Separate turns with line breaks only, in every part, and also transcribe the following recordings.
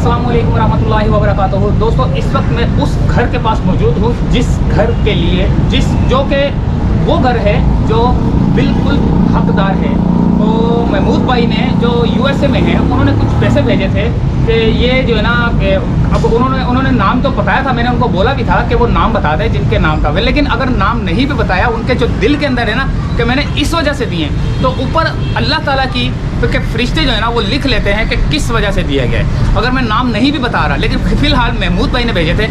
अस्सलाम वालेकुम रहमतुल्लाहि व बरकातहू। दोस्तों, इस वक्त मैं उस घर के पास मौजूद हूँ जिस घर के लिए जो कि वो घर है जो बिल्कुल हकदार है। तो महमूद भाई ने जो यूएसए में है, उन्होंने कुछ पैसे भेजे थे कि ये जो है ना, अब उन्होंने नाम तो बताया था, मैंने उनको बोला भी था कि वो नाम बता दें जिनके नाम था, लेकिन अगर नाम नहीं भी बताया, उनके जो दिल के अंदर है ना कि मैंने इस वजह से दिए, तो ऊपर अल्लाह ताला की के फरिश्ते जो है ना वो लिख लेते हैं कि किस वजह से दिया गया है। अगर मैं नाम नहीं भी बता रहा, लेकिन फ़िलहाल महमूद भाई ने भेजे थे।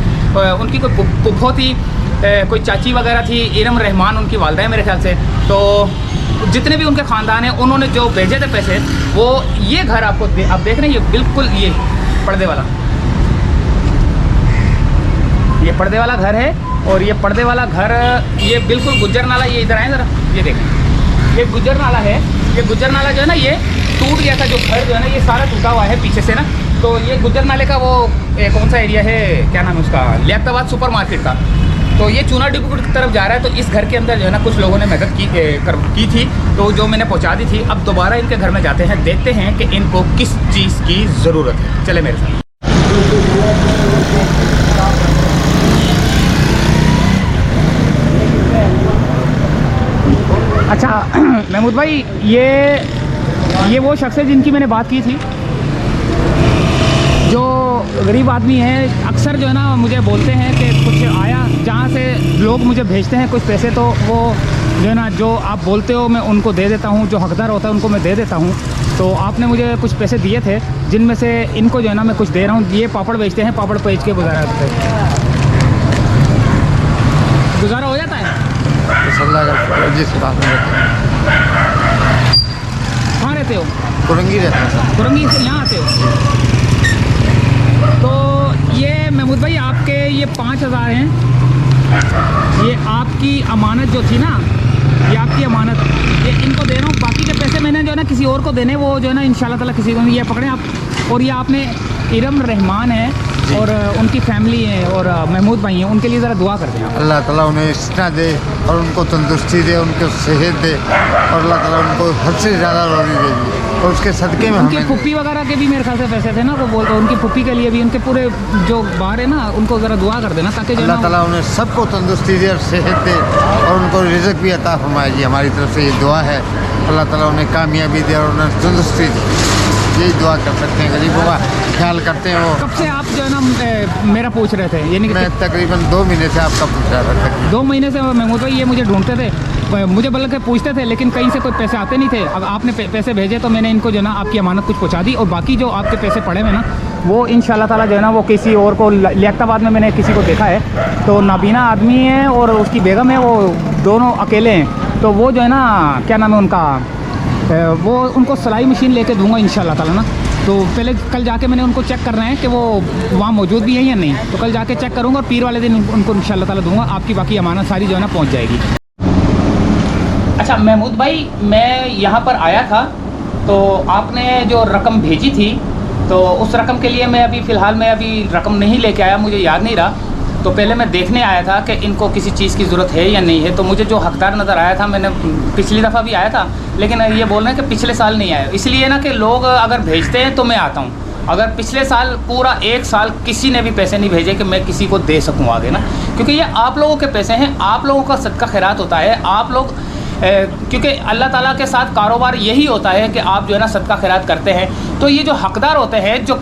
उनकी कोई पुप्पो थी, कोई चाची वगैरह थी, इरम रहमान उनकी वालदा है मेरे ख्याल से। तो जितने भी उनके ख़ानदान हैं, उन्होंने जो भेजे थे पैसे, वो ये घर आपको आप देख रहे हैं, ये बिल्कुल ये पर्दे वाला, ये पर्दे वाला घर है। और ये पर्दे वाला घर, ये बिल्कुल गुज्जर नाला, ये इधर आए ज़रा, ये देखें, ये गुज्जर नाला है। ये गुज्जर नाला जो है ना, ये टूट गया था, जो घर जो है ना ये सारा टूटा हुआ है पीछे से ना। तो ये गुज्जर नाले का वो कौन सा एरिया है, क्या नाम है उसका, लियाकताबाद सुपर मार्केट का। तो ये चूना डिपो की तरफ जा रहा है। तो इस घर के अंदर जो है ना कुछ लोगों ने मदद की थी, तो जो मैंने पहुंचा दी थी। अब दोबारा इनके घर में जाते हैं, देखते हैं कि इनको किस चीज़ की ज़रूरत है। चले मेरे साथ। अच्छा महमूद भाई, ये वो शख्स है जिनकी मैंने बात की थी, जो गरीब आदमी है। अक्सर जो है ना मुझे बोलते हैं कि कुछ आया, जहाँ से लोग मुझे भेजते हैं कुछ पैसे, तो वो जो है ना, जो आप बोलते हो मैं उनको दे देता हूँ, जो हकदार होता है उनको मैं दे देता हूँ। तो आपने मुझे कुछ पैसे दिए थे, जिनमें से इनको जो है ना मैं कुछ दे रहा हूँ। ये पापड़ बेचते हैं, पापड़ बेच के गुजारा हो जाता है। कहाँ रहते हो?
कुरंगी रहते हैं सर।
कुरंगी से यहाँ आते हो? तो ये महमूद भाई, आपके ये 5,000 हैं, ये आपकी अमानत जो थी ना, ये आपकी अमानत, ये इनको दे रहा हूँ। बाकी के पैसे मैंने जो है ना किसी और को देने, वो जो है ना इंशाल्लाह ताला किसी को, ये पकड़ें आप। और ये आपने इरम रहमान है और उनकी फैमिली है और महमूद भाई हैं, उनके लिए ज़रा दुआ करते हैं।
अल्लाह ताला उन्हें इस्ना दे और उनको तंदुरुस्ती दे, उनको सेहत दे, और अल्लाह ताला उनको हद से ज़्यादा रोज़ी देगी। और उसके सदक़े में
उनकी
हमें
पुप्पी वगैरह के भी मेरे ख्याल से पैसे थे ना, वो बोलते उनकी पुप्पी के लिए भी, उनके पूरे जो बाहर है ना, उनको ज़रा दुआ कर देना, ताकि
अल्लाह ताला उन्हें सबको तंदुरुस्ती दे और सेहत दे, और उनको रिज़्क़ भी अता फरमाए। जी हमारी तरफ से ये दुआ है, अल्लाह ताला उन्हें कामयाबी दे और उन्हें तंदुरुस्ती दे। यही दुआ कर सकते हैं, गरीबों का ख्याल करते हैं। वो
कब से आप जो है ना मेरा पूछ रहे थे? यानी कि
मैं तकरीबन 2 महीने से आपका पूछ रहा था।
2 महीने से महमूद भाई ये मुझे ढूंढते थे, मुझे बल्कि पूछते थे, लेकिन कहीं से कोई पैसे आते नहीं थे। अब आपने पैसे भेजे तो मैंने इनको जो है ना आपकी अमानत कुछ पहुंचा दी, और बाकी जो आपके पैसे पड़े हुए ना, वो इंशाल्लाह ताला जो है ना वो किसी और को, लियाकताबाद में मैंने किसी को देखा है, तो नाबीना आदमी है और उसकी बेगम है, वो दोनों अकेले हैं। तो वो जो है ना, क्या नाम है उनका, वो उनको सिलाई मशीन लेके दूंगा इंशाल्लाह ताला ना। तो पहले कल जाके मैंने उनको चेक करना है कि वो वहाँ मौजूद भी है या नहीं, तो कल जाके चेक करूँगा और पीर वाले दिन उनको इंशाल्लाह ताला दूंगा। आपकी बाकी अमानत सारी जो है ना पहुँच जाएगी। अच्छा महमूद भाई, मैं यहाँ पर आया था, तो आपने जो रकम भेजी थी, तो उस रकम के लिए मैं फ़िलहाल अभी रकम नहीं लेके आया, मुझे याद नहीं रहा। तो पहले मैं देखने आया था कि इनको किसी चीज़ की ज़रूरत है या नहीं है। तो मुझे जो हकदार नज़र आया था, मैंने पिछली दफ़ा भी आया था, लेकिन ये बोल रहे हैं कि पिछले साल नहीं आया। इसलिए ना कि लोग अगर भेजते हैं तो मैं आता हूँ। अगर पिछले साल पूरा 1 साल किसी ने भी पैसे नहीं भेजे कि मैं किसी को दे सकूँ आगे ना, क्योंकि ये आप लोगों के पैसे हैं, आप लोगों का सदका खैरात होता है। आप लोग क्योंकि अल्लाह ताला के साथ कारोबार यही होता है कि आप जो है ना सदका खैरात करते हैं। तो ये जो हकदार होते हैं, जो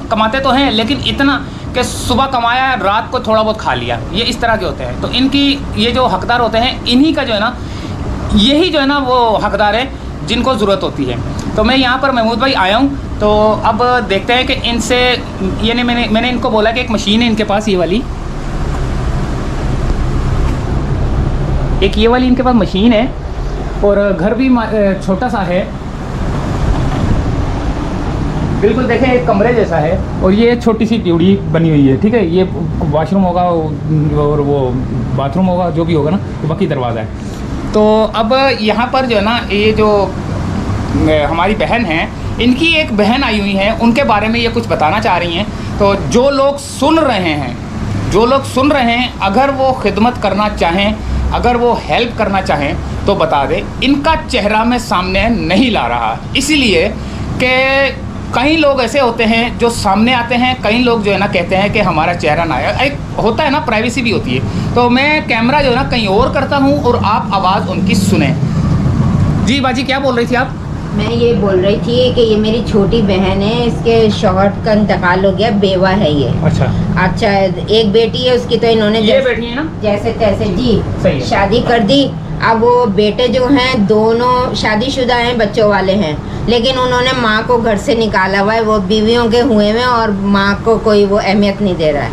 कमाते तो हैं, लेकिन इतना कि सुबह कमाया, रात को थोड़ा बहुत खा लिया, ये इस तरह के होते हैं। तो इनकी ये जो हकदार होते हैं, इन्हीं का जो है ना, यही जो है ना वो हकदार है जिनको ज़रूरत होती है। तो मैं यहाँ पर महमूद भाई आया हूँ, तो अब देखते हैं कि इनसे, यानी मैंने इनको बोला कि एक मशीन है इनके पास, ये वाली इनके पास मशीन है, और घर भी छोटा सा है, बिल्कुल देखें एक कमरे जैसा है, और ये छोटी सी ड्यूड़ी बनी हुई है। ठीक है, ये वॉशरूम होगा और वो बाथरूम होगा, जो भी होगा ना, तो बाकी दरवाज़ा है। तो अब यहाँ पर जो है ना, ये जो हमारी बहन है, इनकी एक बहन आई हुई है, उनके बारे में ये कुछ बताना चाह रही हैं। तो जो लोग सुन रहे हैं, अगर वो खिदमत करना चाहें, अगर वो हेल्प करना चाहें तो बता दें। इनका चेहरा मैं सामने नहीं ला रहा, इसलिए कि कई लोग ऐसे होते हैं जो सामने आते हैं, कई लोग जो है ना कहते हैं कि हमारा चेहरा ना आए, एक होता है ना, प्राइवेसी भी होती है। तो मैं कैमरा जो है ना कहीं और करता हूँ और आप आवाज़ उनकी सुने। जी बाजी क्या बोल रही थी आप?
मैं ये बोल रही थी कि ये मेरी छोटी बहन है, इसके शौहर का इंतकाल हो गया, बेवा है ये। अच्छा एक बेटी है उसकी, तो इन्होंने
ये बेटी है ना
जैसे तैसे जी
सही है।
शादी कर दी। अब वो बेटे जो हैं दोनों शादीशुदा हैं, बच्चों वाले हैं, लेकिन उन्होंने माँ को घर से निकाला हुआ है। वो बीवियों के हुए में और माँ को कोई वो अहमियत नहीं दे रहा है,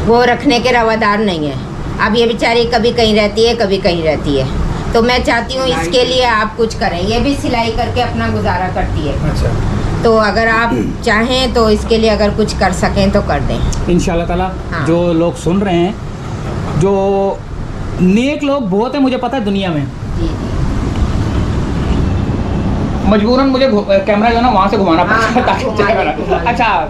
वो रखने के रवादार नहीं है। अब ये बेचारी कभी कहीं रहती है, कभी कहीं रहती है। तो मैं चाहती हूँ इसके लिए आप कुछ करें। ये भी सिलाई करके अपना गुजारा करती है।
अच्छा,
तो अगर आप चाहें तो इसके लिए अगर कुछ कर सकें तो कर दें
इंशाल्लाह ताला।
हाँ।
जो लोग सुन रहे हैं, जो नेक लोग बहुत है, मुझे पता है दुनिया में,
जी जी।
मजबूरन मुझे कैमरा जो है ना वहाँ से घुमाना पड़ता है
हाँ,
ताकि
घुमा
चेहरा
ले, घुमा
ना।
ले।
अच्छा,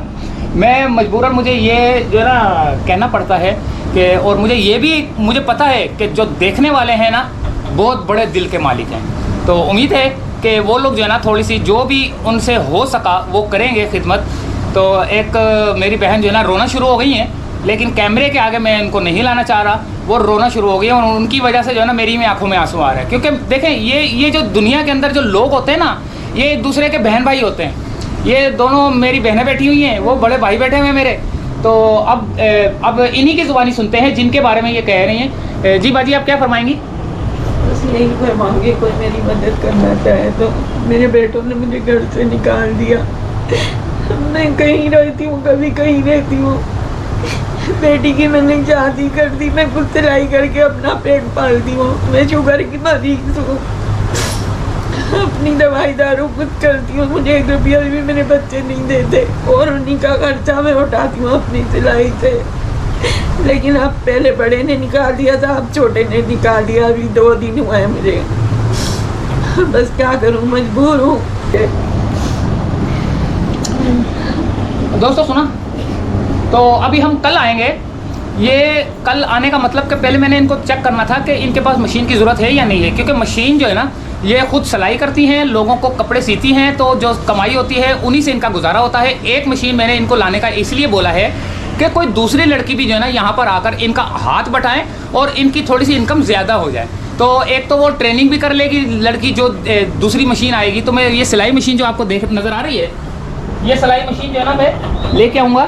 मैं मजबूरन मुझे ये जो है ना कहना पड़ता है कि, और मुझे ये भी मुझे पता है कि जो देखने वाले हैं ना बहुत बड़े दिल के मालिक हैं। तो उम्मीद है कि वो लोग जो है ना थोड़ी सी जो भी उनसे हो सका वो करेंगे खिदमत। तो एक मेरी बहन जो है ना रोना शुरू हो गई हैं, लेकिन कैमरे के आगे मैं इनको नहीं लाना चाह रहा, वो रोना शुरू हो गई है और उनकी वजह से जो है ना मेरी में आंखों में आंसू आ रहे हैं। क्योंकि देखें ये जो दुनिया के अंदर जो लोग होते हैं ना, ये एक दूसरे के बहन भाई होते हैं। ये दोनों मेरी बहनें बैठी हुई हैं, वो बड़े भाई बैठे हुए हैं मेरे। तो अब इन्हीं की ज़ुबानी सुनते हैं जिनके बारे में ये कह रही हैं। जी बाजी आप क्या फरमाएंगी?
बस यही फरमाऊंगी, कोई मेरी मदद करना चाहे तो। मेरे बेटों ने मुझे घर से निकाल दिया, मैं कहीं रहती हूँ, कभी कहीं रहती हूँ। बेटी की मैंने शादी कर दी, मैं खुद सिलाई करके अपना पेट पालती हूँ। मैं शुगर की मरीज हूँ, अपनी दवाई दारू खुद करती हूँ। मुझे 1 रुपया भी मेरे बच्चे नहीं देते और उन्हीं का खर्चा मैं उठाती हूँ अपनी सिलाई से। लेकिन अब पहले बड़े ने निकाल दिया था, अब छोटे ने निकाल दिया। अभी 2 दिन हुआ है मुझे। बस क्या करूं, मजबूर हूँ।
दोस्तों सुना, तो अभी हम कल आएंगे। ये कल आने का मतलब कि पहले मैंने इनको चेक करना था कि इनके पास मशीन की ज़रूरत है या नहीं है, क्योंकि मशीन जो है ना ये खुद सिलाई करती हैं, लोगों को कपड़े सीती हैं, तो जो कमाई होती है उन्हीं से इनका गुजारा होता है। एक मशीन मैंने इनको लाने का इसलिए बोला है कि कोई दूसरी लड़की भी जो है ना यहाँ पर आकर इनका हाथ बटाएं और इनकी थोड़ी सी इनकम ज़्यादा हो जाए। तो एक तो वो ट्रेनिंग भी कर लेगी लड़की, जो दूसरी मशीन आएगी। तो मैं ये सिलाई मशीन जो आपको देख नज़र आ रही है, ये सिलाई मशीन जो है ना मैं लेके आऊँगा।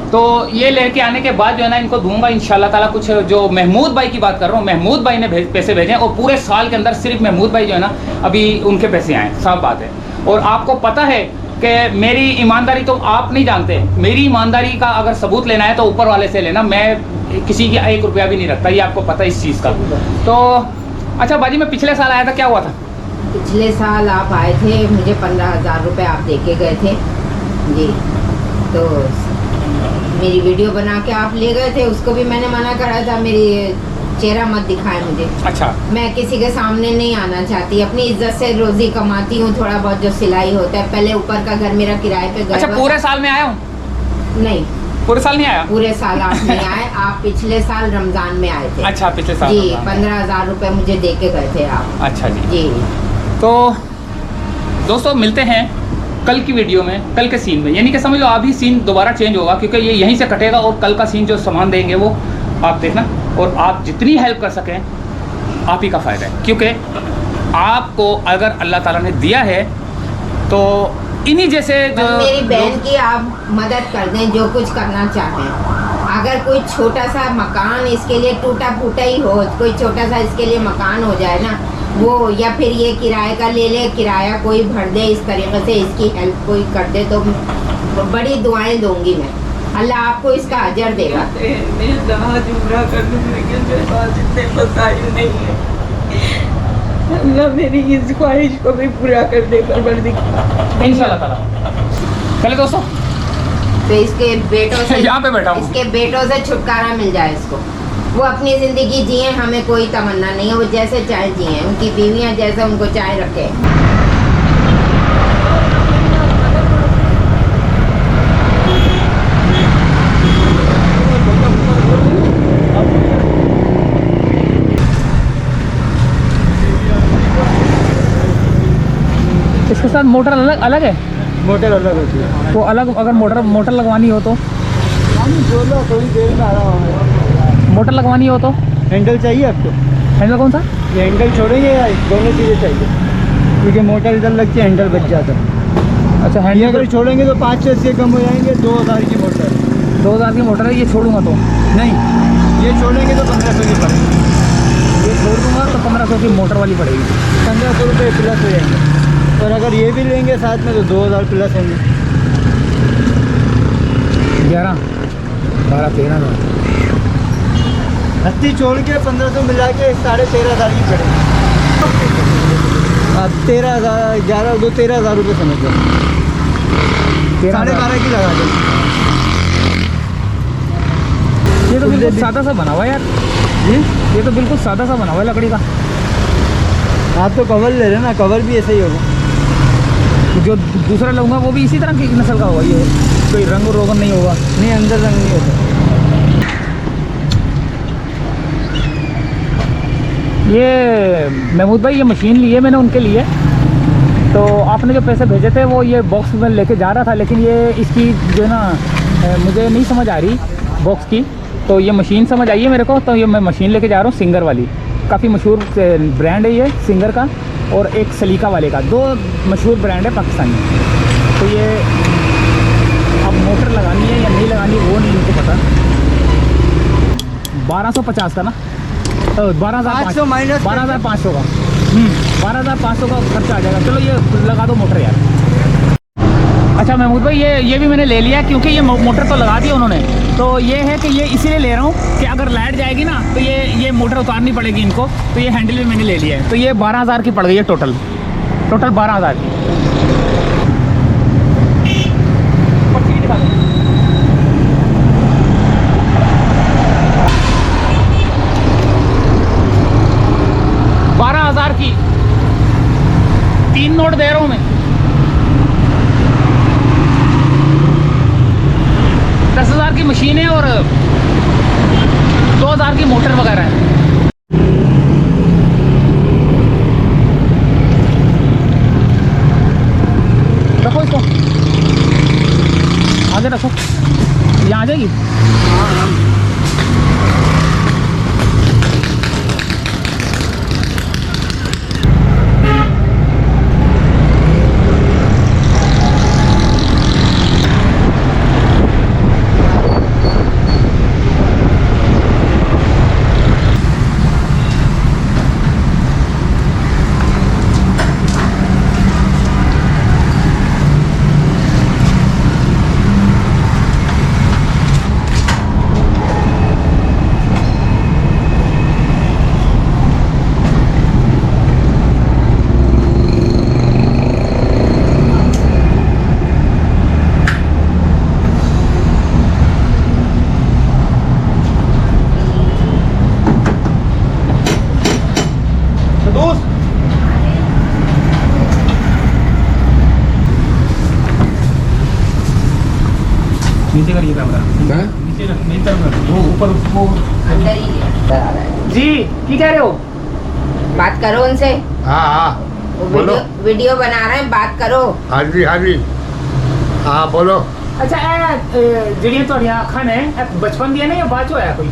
तो ये लेके आने के बाद जो है ना इनको दूंगा इंशाल्लाह ताला। कुछ जो महमूद भाई की बात कर रहा हूँ, महमूद भाई ने पैसे भेजे और पूरे साल के अंदर सिर्फ महमूद भाई जो है ना अभी उनके पैसे आए, साफ बात है। और आपको पता है कि मेरी ईमानदारी तो आप नहीं जानते। मेरी ईमानदारी का अगर सबूत लेना है तो ऊपर वाले से लेना, मैं किसी की 1 रुपया भी नहीं रखता, ये आपको पता है इस चीज़ का। तो अच्छा बाजी, मैं पिछले साल आया था, क्या हुआ था?
पिछले साल आप आए थे, मुझे 15,000 रुपये आप दे के गए थे जी। तो मेरी वीडियो बना के आप ले गए थे, उसको भी मैंने मना करा था, मेरी चेहरा मत दिखाए मुझे।
अच्छा,
मैं किसी के सामने नहीं आना चाहती, अपनी इज्जत से रोजी कमाती हूँ। थोड़ा बहुत जो सिलाई होता है, पहले ऊपर का घर मेरा किराए पे गया।
अच्छा पूरे साल में आया हूँ?
नहीं,
पूरे साल नहीं आया।
पूरे साल आप नहीं आए, आप पिछले साल रमजान में आए थे।
अच्छा पिछले साल
जी, 15,000 रुपये मुझे दे के गए थे आप।
अच्छा जी।
जी
तो दोस्तों मिलते हैं कल की वीडियो में, कल के सीन में। यानी कि समझ लो अभी सीन दोबारा चेंज होगा, क्योंकि ये यहीं से कटेगा और कल का सीन जो सामान देंगे वो आप देखना। और आप जितनी हेल्प कर सकें आप ही का फ़ायदा है, क्योंकि आपको अगर अल्लाह ताला ने दिया है तो इन्हीं जैसे जो
मेरी बहन की आप मदद कर दें, जो कुछ करना चाहें। अगर कोई छोटा सा मकान इसके लिए टूटा फूटा ही हो, कोई छोटा सा इसके लिए मकान हो जाए ना वो, या फिर ये किराए का ले ले, किराया कोई भर दे, इस तरीके से इसकी हेल्प कोई कर दे तो बड़ी दुआएं दूंगी मैं। अल्लाह आपको इसका अजर देगा।
मैं हाथ उमरा कर दूँ, लेकिन मेरे पास इतने मसाइल नहीं है। अल्लाह मेरी इस ख्वाहिश को भी पूरा कर दे परवरदिगार
इंशाल्लाह ताला। चले दोस्तों,
तो इसके बेटों से
यहाँ पे बैठा हूँ।
इसके बेटों से छुटकारा मिल जाए इसको। वो अपनी ज़िंदगी जिए, हमें कोई तमन्ना नहीं है, वो जैसे चाहे जिए, उनकी बीवियाँ जैसे उनको चाहे रखे।
इसके साथ मोटर अलग अलग है।
मोटर अलग होती है।
वो अलग, अगर मोटर लगवानी हो तो
बोलो थोड़ी देर में आ रहा हूँ।
मोटर लगवानी हो तो
हैंडल चाहिए आपको?
हैंडल कौन सा?
ये हैंडल छोड़ेंगे या दोनों चीज़ें चाहिए? क्योंकि मोटर इधर लगती है, हैंडल बच जाता है।
अच्छा,
ये
हैंडल
अगर छोड़ेंगे तो 500 से कम हो जाएंगे। 2000 की मोटर है।
2000 की मोटर है, ये छोड़ूंगा तो
नहीं, ये छोड़ेंगे तो 1500 की पड़ेगी।
ये छोड़ दूंगा तो 1500 की मोटर वाली पड़ेगी।
1500 रुपये प्लस हो जाएंगे। और अगर ये भी लेंगे साथ में तो 2000 प्लस होंगे।
11, 12, 13,000।
हत्ती छोड़ के 1500 मिला के 13,500 की पड़ेगी। आप 13,000, 11, 2 13,000 रुपये समझ लो। 12,500 की लगा दो।
ये तो बिल्कुल सादा सा बना हुआ है यार। ये तो बिल्कुल सादा सा बना हुआ है लकड़ी का।
आप तो कवर ले रहे ना, कवर भी ऐसा ही होगा।
जो दूसरा लूँगा वो भी इसी तरह की नस्ल का होगा। ये कोई रंग रोगन नहीं होगा।
नहीं, अंदर रंग नहीं होता।
ये महमूद भाई, ये मशीन ली है मैंने उनके लिए। तो आपने जो पैसे भेजे थे वो ये बॉक्स में लेके जा रहा था, लेकिन ये इसकी जो है ना मुझे नहीं समझ आ रही बॉक्स की। तो ये मशीन समझ आई है मेरे को। तो ये मैं मशीन लेके जा रहा हूँ सिंगर वाली। काफ़ी मशहूर ब्रांड है ये सिंगर का, और एक सलीका वाले का। 2 मशहूर ब्रांड है पाकिस्तानी। तो ये अब मोटर लगानी है या नहीं लगानी वो नहीं मुझको पता। 1250 का ना, 12,500
माइनस
12,500 का। 12,500 का खर्चा आ जाएगा। चलो ये लगा दो मोटर यार। अच्छा महमूद भाई, ये भी मैंने ले लिया, क्योंकि ये मोटर तो लगा दी उन्होंने। तो ये है कि ये इसीलिए ले रहा हूँ कि अगर लाइट जाएगी ना तो ये मोटर उतारनी पड़ेगी इनको। तो ये हैंडल भी मैंने ले लिया है। तो ये 12,000 की पड़ गई है टोटल 12,000 की। पट्टी दिखा दो। 12,000 की 3 नोट दे रहा हूँ मैं। 10,000 की मशीन है और 2,000 की मोटर वगैरह है। रखो इसको, आगे रखो, यहाँ आ जाएगी। नीचे करिए कैमरा, नीचे वो ऊपर वो
अंदर ही है।
जी की कह रहे हो?
बात करो उनसे।
हाँ हाँ
वो
बोलो।
वीडियो बना रहे हैं, बात करो।
हाँ जी हाँ जी, हाँ बोलो।
अच्छा ਜਿਹੜੀ ਤੁਹਾਡੀਆਂ ਅੱਖਾਂ ਨੇ ਬਚਪਨ ਦੀਆਂ ਨੇ ਜਾਂ ਬਾਅਦ ਚ ਹੋਇਆ ਕੋਈ?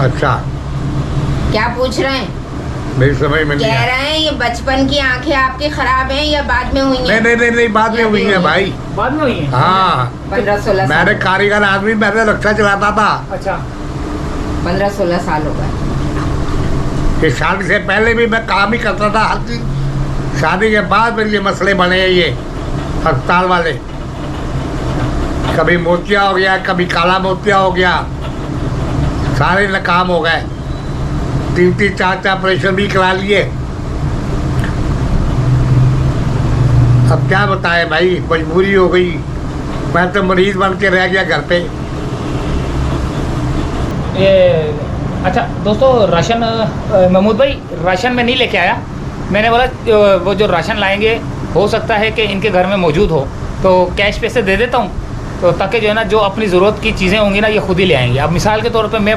अच्छा,
क्या पूछ रहे हैं?
मेरी समझ में नहीं
कह
आया।
रहे हैं ये बचपन की आंखें आपकी खराब हैं या बाद में हुई
नहीं
हैं?
नहीं नहीं नहीं, बाद में हुई है भाई।
बाद में हुई है?
हाँ,
15-16
मैंने
साल।
कारीगर आदमी, मैंने रक्षा चलाता था।
अच्छा
15-16 साल हो गए।
कि शादी से पहले भी मैं काम ही करता था हर चीज। शादी के बाद मेरे लिए मसले बने हैं ये अस्पताल वाले। कभी मोतिया हो गया, कभी काला मोतिया हो गया, सारे नाकाम हो गए। 3-3, 4-4 ऑपरेशन भी करा लिए। अब क्या बताएं भाई, मजबूरी हो गई। मैं तो मरीज बन के रह गया घर पे।
ये अच्छा दोस्तों, राशन महमूद भाई राशन में नहीं लेके आया। मैंने बोला वो जो राशन लाएंगे हो सकता है कि इनके घर में मौजूद हो, तो कैश पैसे दे देता हूँ, तो ताकि जो है ना जो अपनी ज़रूरत की चीज़ें होंगी ना ये खुद ही ले आएंगे। अब मिसाल के तौर पे मैं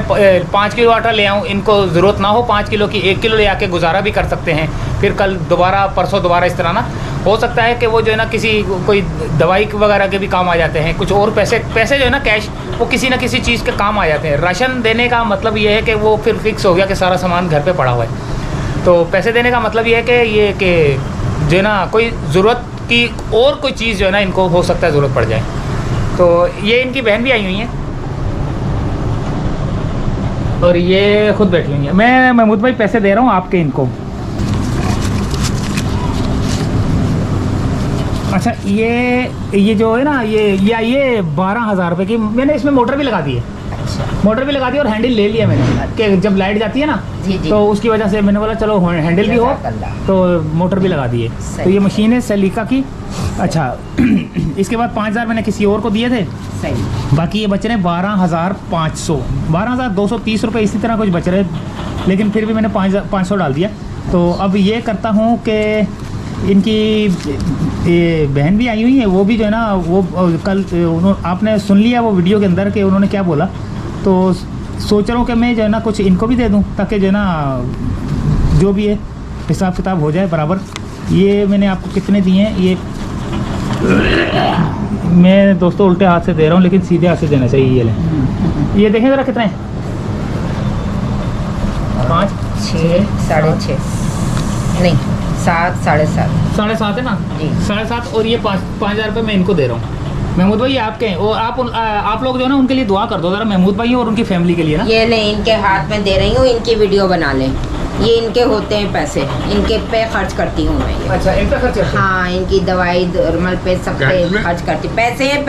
5 किलो आटा ले आऊँ, इनको ज़रूरत ना हो 5 किलो की, 1 किलो ले आके गुजारा भी कर सकते हैं। फिर कल दोबारा परसों दोबारा इस तरह ना हो सकता है कि वो जो है ना किसी कोई दवाई वगैरह के भी काम आ जाते हैं, कुछ और पैसे जो है ना कैश, वो किसी ना किसी चीज़ के काम आ जाते हैं। राशन देने का मतलब ये है कि वो फिर फिक्स हो गया कि सारा सामान घर पे पड़ा हुआ है। तो पैसे देने का मतलब ये है कि जो है ना कोई ज़रूरत की और कोई चीज़ जो है ना इनको हो सकता है ज़रूरत पड़ जाए। तो ये इनकी बहन भी आई हुई है और ये खुद बैठी हुई है। मैं महमूद भाई पैसे दे रहा हूँ आपके इनको। अच्छा, ये जो है ना ये 12,000 रुपये की, मैंने इसमें मोटर भी लगा दी है। मोटर भी लगा दी और हैंडल ले लिया मैंने कि जब लाइट जाती है ना
जी जी।
तो उसकी वजह से मैंने बोला चलो हैंडल भी हो तो मोटर भी लगा दी है। तो ये मशीन है सलीका की। अच्छा इसके बाद 5,000 मैंने किसी और को दिए थे,
सही।
बाकी ये बच रहे 12,500 12,230 रुपये इसी तरह कुछ बच रहे, लेकिन फिर भी मैंने 500 डाल दिया। तो अब ये करता हूँ कि इनकी ये बहन भी आई हुई है, वो भी जो है ना वो कल आपने सुन लिया वो वीडियो के अंदर कि उन्होंने क्या बोला। तो सोच रहा हूँ कि मैं जो है ना कुछ इनको भी दे दूँ ताकि जो है ना जो भी है हिसाब किताब हो जाए बराबर। ये मैंने आपको कितने दिए हैं, ये मैं दोस्तों उल्टे हाथ से दे रहा हूँ लेकिन सीधे हाथ से देना चाहिए। ये लें, ये देखें ज़रा कितने, 5
6 6.5 नहीं 7 7.5
7.5 है ना
जी।
7.5 और ये 5,000 रुपये मैं इनको दे रहा हूँ। महमूद भाई आपके हैं और आप लोग जो है ना उनके लिए दुआ कर दो ज़रा, महमूद भाई और उनकी फैमिली के लिए ना।
ये ले इनके हाथ में दे रही हूँ, इनकी वीडियो बना लें। ये इनके होते हैं पैसे, इनके पे खर्च करती हूँ मैं ये।
अच्छा, इनका खर्च है?
हाँ, इनकी दवाई नॉर्मल पे सब पे खर्च करती। पैसे हैं,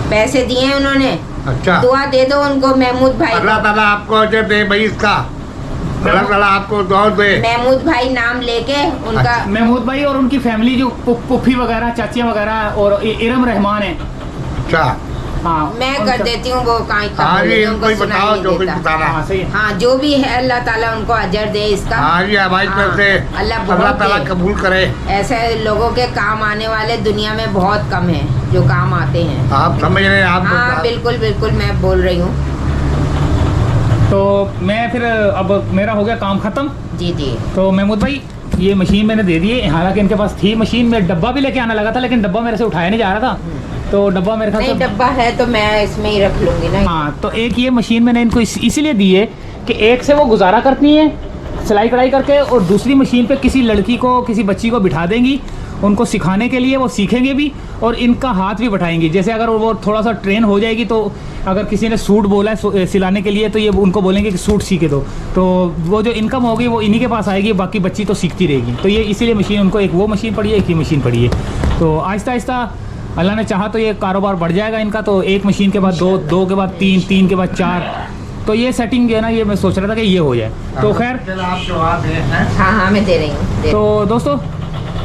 पैसे दिए हैं उन्होंने।
अच्छा,
दुआ दे दो उनको महमूद भाई
अल्लाह
को।
ताला आपको अजर दे भाई इसका, अल्लाह ताला आपको दुआ दे।
महमूद भाई नाम लेके उनका।
महमूद भाई और उनकी फैमिली जो पुफी वगैरह चाचियाँ वगैरह और इरम रहमान है।
अच्छा,
हाँ
मैं
उन
कर
सब-
देती हूँ वो कहाँ इतना
हाँ जी,
बोलेंगे,
इनको
उनको
ही
सुनाई
बताओ
नहीं
जो कुछ
देता।
बताना।
हाँ सही है।
हाँ, जो भी है अल्लाह ताला उनको अजर दे इसका।
हाँ जी, हमारी तरफ से
अल्लाह
अल्लाह
बहुत
ताला
दे।
कबूल करे।
ऐसे लोगों के काम आने वाले दुनिया में बहुत कम है जो काम आते हैं।
आप समझ रहे हैं, आप
हाँ बिल्कुल बिल्कुल, मैं बोल रही हूँ।
तो मैं फिर अब मेरा हो गया काम ख़त्म।
जी जी।
तो महमूद भाई ये मशीन मैंने दे दी है, हालांकि इनके पास थी मशीन, में डब्बा भी लेके आना लगा था लेकिन डब्बा मेरे से उठाया नहीं जा रहा था, तो डब्बा मेरे ख्याल
नहीं,
से
डब्बा है तो मैं इसमें ही रख लूंगी ना।
हाँ। तो एक ये मशीन मैंने इनको इसीलिए दी है कि एक से वो गुजारा करती हैं सिलाई कढ़ाई करके, और दूसरी मशीन पे किसी लड़की को किसी बच्ची को बिठा देंगी उनको सिखाने के लिए, वो सीखेंगे भी और इनका हाथ भी बढ़ाएंगी। जैसे अगर वो थोड़ा सा ट्रेन हो जाएगी तो अगर किसी ने सूट बोला है सिलाने के लिए तो ये उनको बोलेंगे कि सूट सीखे दो, तो वो जो इनकम होगी वो इन्हीं के पास आएगी, बाकी बच्ची तो सीखती रहेगी। तो ये इसीलिए मशीन उनको एक वो मशीन पड़ी है, एक ही मशीन पड़ी है। तो आहिस्ता आहिस्ता अल्लाह ने चाहा तो ये कारोबार बढ़ जाएगा इनका। तो एक मशीन के बाद दो के बाद तीन के बाद 4, तो ये सेटिंग जो है ना ये मैं सोच रहा था कि ये हो जाए। तो खैर
आप जवाब दें हैं।
हाँ हाँ, मैं दे रही हूँ।
तो दोस्तों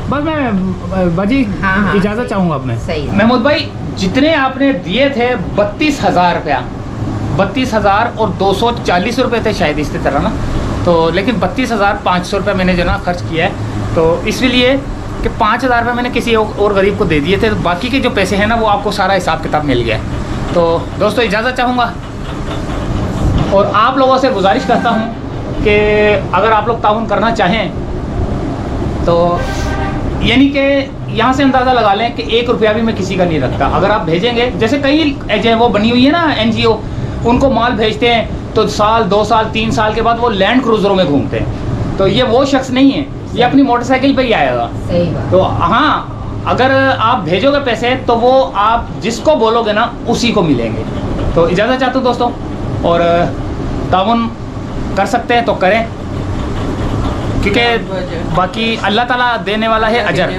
बस मैं बाजी
हाँ, हाँ,
इजाज़त चाहूँगा अपने।
सही है।
महमूद भाई जितने आपने दिए थे 32,000 रुपया, 32,000 और 240 रुपये थे शायद इस तरह ना, तो लेकिन 32,500 रुपये मैंने जो ना खर्च किया है। तो इसलिए कि 5,000 रुपये मैंने किसी और गरीब को दे दिए थे, तो बाकी के जो पैसे हैं ना वो आपको सारा हिसाब किताब मिल गया है। तो दोस्तों इजाज़त चाहूँगा और आप लोगों से गुजारिश करता हूँ कि अगर आप लोग ताउन करना चाहें तो यानी कि यहाँ से अंदाज़ा लगा लें कि 1 रुपया भी मैं किसी का नहीं रखता। अगर आप भेजेंगे, जैसे कई वो बनी हुई है ना NGO, उनको माल भेजते हैं तो साल 2 साल 3 साल के बाद वो लैंड क्रूज़रों में घूमते हैं, तो ये वो शख्स नहीं है, ये अपनी मोटरसाइकिल पे ही आएगा।
सही बात।
तो हाँ, अगर आप भेजोगे पैसे तो वो आप जिसको बोलोगे ना उसी को मिलेंगे। तो इजाज़त चाहता हूँ दोस्तों, और ताउन कर सकते हैं तो करें, क्योंकि बाकी अल्लाह ताला देने वाला है अजर,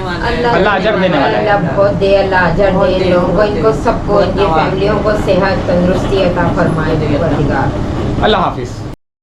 अल्लाह अजर देने वाला है।
अल्लाह बहुत दे, अल्लाह अजर दे इन लोगों को, इनको सबको, इनकी फैमिलियों को सेहत तंदुरुस्ती अता फरमाए।
अल्लाह हाफिज़।